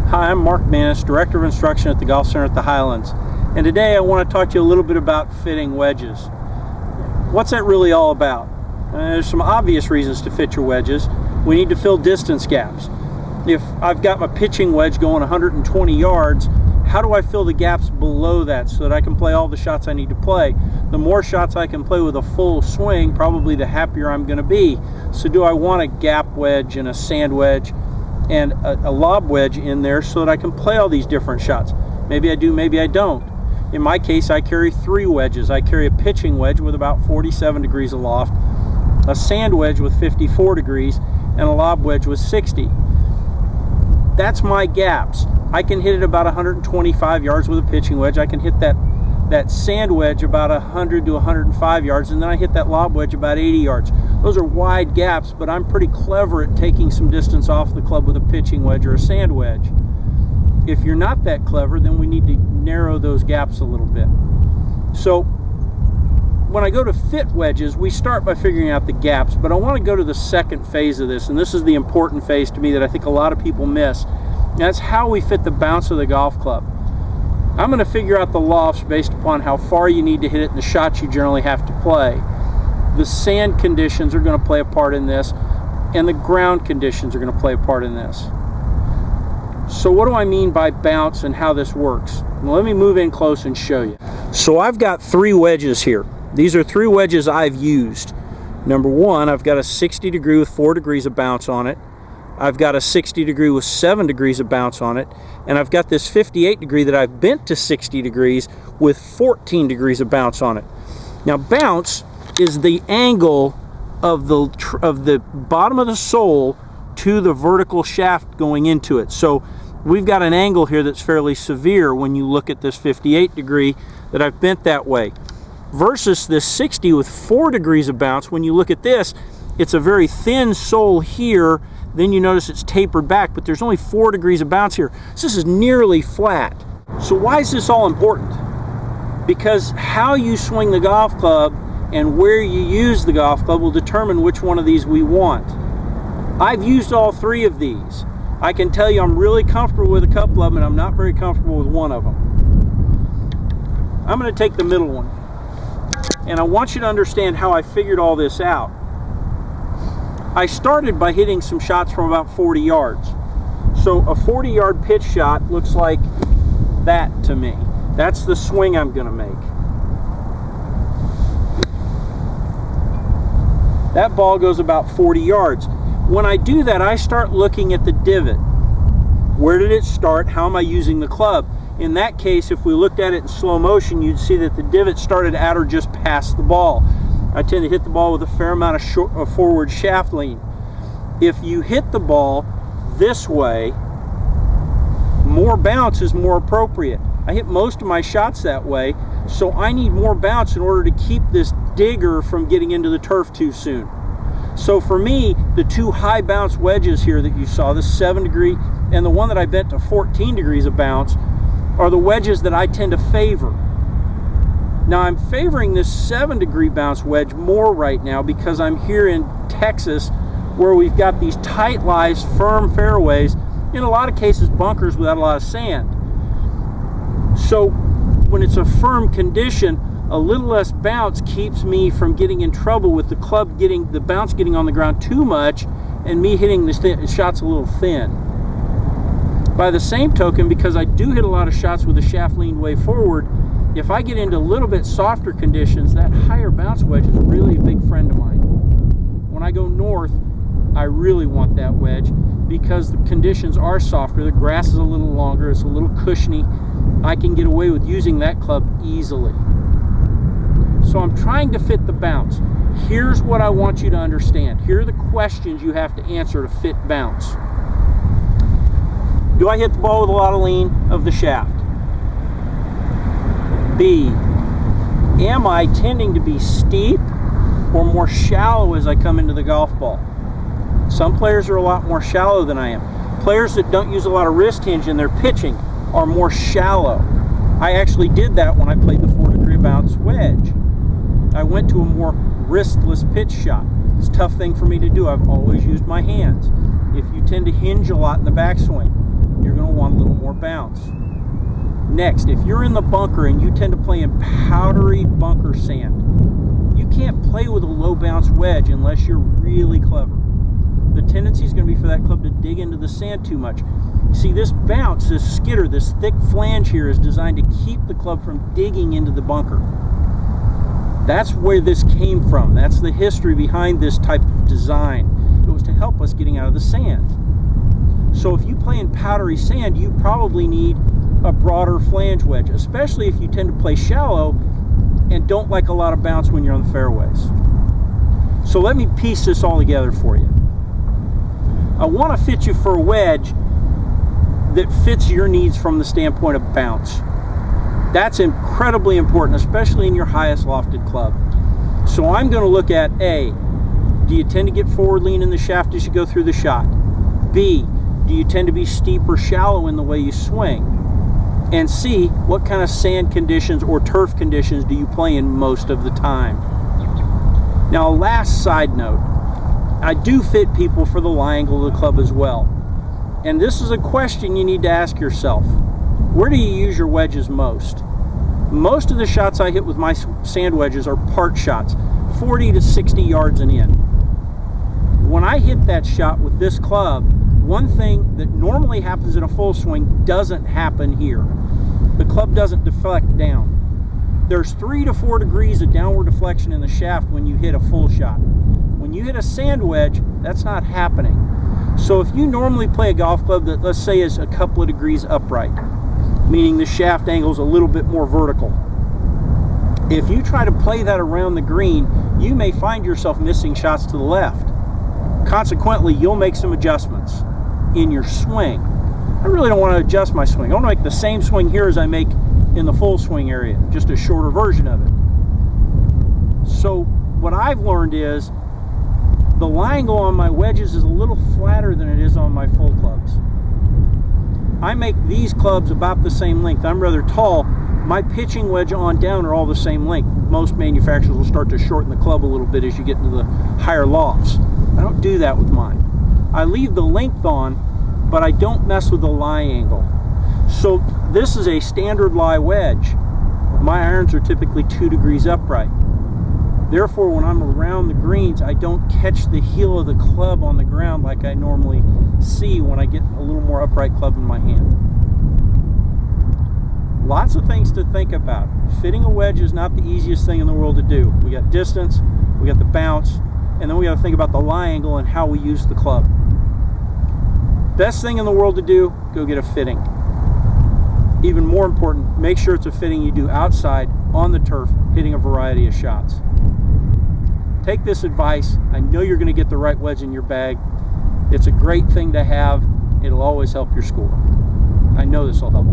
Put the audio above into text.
Hi, I'm Mark Manis, Director of Instruction at the Golf Center at the Highlands, and today I want to talk to you a little bit about fitting wedges. What's that really all about? There's some obvious reasons to fit your wedges. We need to fill distance gaps. If I've got my pitching wedge going 120 yards, how do I fill the gaps below that so that I can play all the shots I need to play? The more shots I can play with a full swing, probably the happier I'm going to be. So do I want a gap wedge and a sand wedge and a lob wedge in there so that I can play all these different shots? Maybe I do, maybe I don't. In my case, I carry 3 wedges. I carry a pitching wedge with about 47 degrees aloft, a sand wedge with 54 degrees, and a lob wedge with 60. That's my gaps. I can hit it about 125 yards with a pitching wedge. I can hit that sand wedge about 100 to 105 yards, and then I hit that lob wedge about 80 yards. Those are wide gaps, but I'm pretty clever at taking some distance off the club with a pitching wedge or a sand wedge. If you're not that clever, then we need to narrow those gaps a little bit. So when I go to fit wedges, we start by figuring out the gaps, but I want to go to the second phase of this, and this is the important phase to me that I think a lot of people miss. That's how we fit the bounce of the golf club. I'm going to figure out the lofts based upon how far you need to hit it and the shots you generally have to play. The sand conditions are going to play a part in this, and the ground conditions are going to play a part in this. So what do I mean by bounce and how this works? Well, let me move in close and show you. So I've got 3 wedges here. These are 3 wedges I've used. Number 1, I've got a 60 degree with 4 degrees of bounce on it. I've got a 60 degree with 7 degrees of bounce on it, and I've got this 58 degree that I've bent to 60 degrees with 14 degrees of bounce on it. Now bounce is the angle of the bottom of the sole to the vertical shaft going into it. So we've got an angle here that's fairly severe when you look at this 58 degree that I've bent that way, versus this 60 with 4 degrees of bounce. When you look at this, it's a very thin sole here. Then you notice it's tapered back, but there's only 4 degrees of bounce here. So this is nearly flat. So why is this all important? Because how you swing the golf club and where you use the golf club will determine which one of these we want. I've used all 3 of these. I can tell you I'm really comfortable with a couple of them, and I'm not very comfortable with one of them. I'm going to take the middle one. And I want you to understand how I figured all this out. I started by hitting some shots from about 40 yards. So a 40-yard pitch shot looks like that to me. That's the swing I'm going to make. That ball goes about 40 yards. When I do that, I start looking at the divot. Where did it start? How am I using the club? In that case, if we looked at it in slow motion, you'd see that the divot started at or just past the ball. I tend to hit the ball with a fair amount of forward shaft lean. If you hit the ball this way, more bounce is more appropriate. I hit most of my shots that way, so I need more bounce in order to keep this digger from getting into the turf too soon. So for me, the 2 high bounce wedges here that you saw, the 7 degree and the one that I bent to 14 degrees of bounce, are the wedges that I tend to favor. Now I'm favoring this 7 degree bounce wedge more right now because I'm here in Texas where we've got these tight lies, firm fairways, in a lot of cases bunkers without a lot of sand. So when it's a firm condition, a little less bounce keeps me from getting in trouble with the club getting, the bounce getting on the ground too much and me hitting the shots a little thin. By the same token, because I do hit a lot of shots with the shaft leaned way forward, if I get into a little bit softer conditions, that higher bounce wedge is really a big friend of mine. When I go north, I really want that wedge because the conditions are softer, the grass is a little longer, it's a little cushiony. I can get away with using that club easily. So I'm trying to fit the bounce. Here's what I want you to understand. Here are the questions you have to answer to fit bounce. Do I hit the ball with a lot of lean of the shaft? B, am I tending to be steep or more shallow as I come into the golf ball? Some players are a lot more shallow than I am. Players that don't use a lot of wrist hinge in their pitching are more shallow. I actually did that when I played the 4 degree bounce wedge. I went to a more wristless pitch shot. It's a tough thing for me to do. I've always used my hands. If you tend to hinge a lot in the backswing, you're going to want a little Next, if you're in the bunker and you tend to play in powdery bunker sand, you can't play with a low bounce wedge unless you're really clever. The tendency is going to be for that club to dig into the sand too much. See, this bounce, this skidder, this thick flange here is designed to keep the club from digging into the bunker. That's where this came from. That's the history behind this type of design. It was to help us getting out of the sand. So if you play in powdery sand, you probably need a broader flange wedge, especially if you tend to play shallow and don't like a lot of bounce when you're on the fairways. So let me piece this all together for you. I want to fit you for a wedge that fits your needs from the standpoint of bounce. That's incredibly important, especially in your highest lofted club. So I'm going to look at A, do you tend to get forward lean in the shaft as you go through the shot? B, do you tend to be steep or shallow in the way you swing? And C, what kind of sand conditions or turf conditions do you play in most of the time? Now, last side note, I do fit people for the lie angle of the club as well. And this is a question you need to ask yourself. Where do you use your wedges most? Most of the shots I hit with my sand wedges are part shots, 40 to 60 yards and in. When I hit that shot with this club, one thing that normally happens in a full swing doesn't happen here. The club doesn't deflect down. There's 3 to 4 degrees of downward deflection in the shaft when you hit a full shot. When you hit a sand wedge, that's not happening. So if you normally play a golf club that, let's say, is a couple of degrees upright, meaning the shaft angle is a little bit more vertical, if you try to play that around the green, you may find yourself missing shots to the left. Consequently, you'll make some adjustments in your swing. I really don't want to adjust my swing. I want to make the same swing here as I make in the full swing area, just a shorter version of it. So what I've learned is the lie angle on my wedges is a little flatter than it is on my full clubs. I make these clubs about the same length. I'm rather tall. My pitching wedge on down are all the same length. Most manufacturers will start to shorten the club a little bit as you get into the higher lofts. I don't do that with mine. I leave the length on, but I don't mess with the lie angle. So this is a standard lie wedge. My irons are typically 2 degrees upright. Therefore, when I'm around the greens, I don't catch the heel of the club on the ground like I normally see when I get a little more upright club in my hand. Lots of things to think about. Fitting a wedge is not the easiest thing in the world to do. We got distance, we got the bounce, and then we got to think about the lie angle and how we use the club. Best thing in the world to do, go get a fitting. Even more important, make sure it's a fitting you do outside, on the turf, hitting a variety of shots. Take this advice. I know you're going to get the right wedge in your bag. It's a great thing to have. It'll always help your score. I know this will help.